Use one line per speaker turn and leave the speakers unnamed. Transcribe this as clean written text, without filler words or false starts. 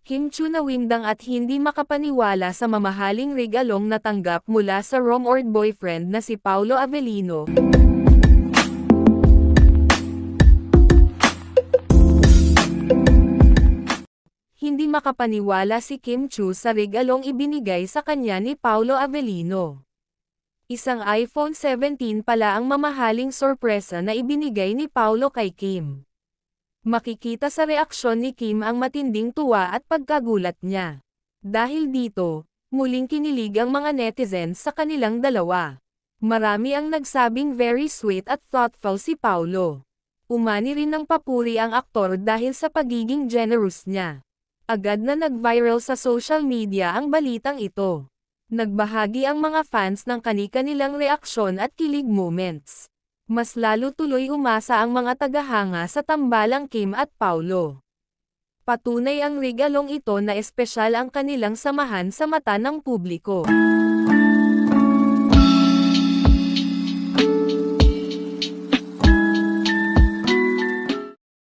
Kim Chu nawindang at hindi makapaniwala sa mamahaling regalong natanggap mula sa rumored boyfriend na si Paolo Avellino. Hindi makapaniwala si Kim Chu sa regalong ibinigay sa kanya ni Paolo Avellino. Isang iPhone 17 pala ang mamahaling sorpresa na ibinigay ni Paolo kay Kim. Makikita sa reaksyon ni Kim ang matinding tuwa at pagkagulat niya. Dahil dito, muling kinilig ang mga netizens sa kanilang dalawa. Marami ang nagsabing very sweet at thoughtful si Paolo. Umani rin ng papuri ang aktor dahil sa pagiging generous niya. Agad na nag-viral sa social media ang balitang ito. Nagbahagi ang mga fans ng kani-kanilang reaksyon at kilig moments. Mas lalo tuloy umasa ang mga tagahanga sa tambalang Kim at Paolo. Patunay ang regalong ito na espesyal ang kanilang samahan sa mata ng publiko.